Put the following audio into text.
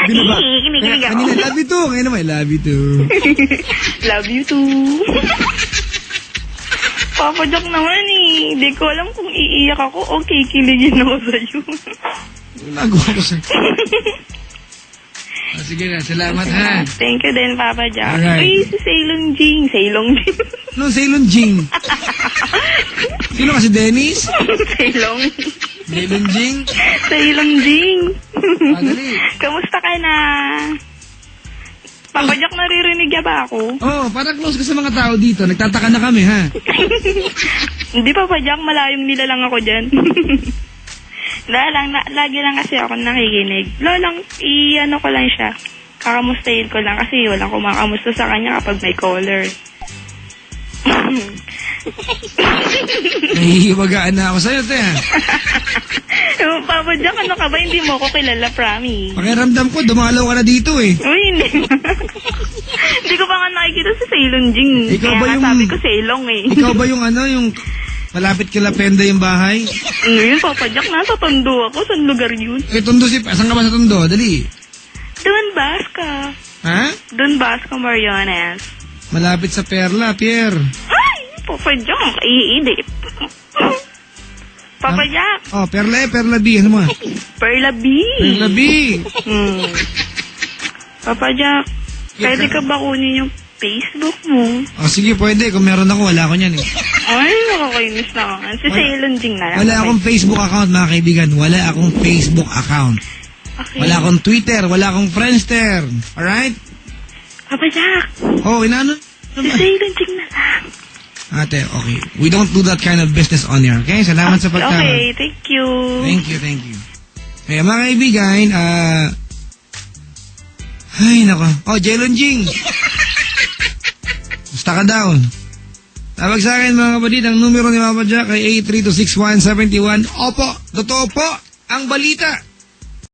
Di ba? Kinikilig ako. Kanina, love you too. Ngayon naman, love you too. Love you too. Papa Jack naman eh. Hindi ko alam kung iiyak ako o kikiligin ako sa'yo. Nagawa ko sa'yo. Sige na, salamat ha. Thank you din, Papa Jack. Alright. Uy, si Sailong Jing. Sailong Jing. No, Ceylon Jing. Sino kasi, Dennis? Sailong. Ceylon Jing? Sailong Jing. Dali. Kamusta ka na? Papa Jack, naririnig niya ba ako? Oh, para close ka sa mga tao dito. Nagtataka na kami, ha? Hindi, Papa Jack. Malayong nila lang ako dyan. Lagi lang kasi ako nakikinig. Lolang, i-ano ko lang siya. Kakamustahin ko lang kasi walang kumakamusta sa kanya kapag may caller. Nahihiwagaan na ako sa'yo, te, ha? Papa Jack, ano ka ba? Hindi mo ako kilala, promise. Pakiramdam ko, dumalaw ka na dito, eh. Uy, hindi. Hindi ko pa nga nakikita sa Sailong Jing. Ikaw Kaya ba nga yung- sabi ko Sailong eh. Ikaw ba yung ano, yung malapit kila Penda yung bahay? Ano yun, Papa Jack? Nasa Tondo ako. Saan lugar yun? Eh, Tondo si... Saan ka ba sa Tondo? Dali. Don Basca. Ha? Don Basca, Mariones. Malapit sa Perla, Pierre. Ay, Papa Jack. Iidip. Papa Jack. Oh, Perla B. Ano mo? Perla B. Perla B. Papa Jack, pwede ka ba kunin yung Facebook mo? Oh, sige, pwede. Kung meron ako, wala ko niyan, eh. Ay, nakakainis naman. Si Sailong Jing na lang. Wala akong Facebook account, mga kaibigan. Wala akong Facebook account. Okay. Wala akong Twitter. Wala akong Friendster. Alright? Papa Jack, Oh, inaano? si Sailong Jing na lang. Ate, okay. We don't do that kind of business on here, okay? Salamat sa pagtawag. Okay, thank you. Thank you. Kaya mga kaibigan, ay, nako. Oh, Jelon Jing. Gusta ka daw. Tawag sa akin mga kapatid, ang numero ni Papa Jack ay 8326171. Opo, totoo po ang balita.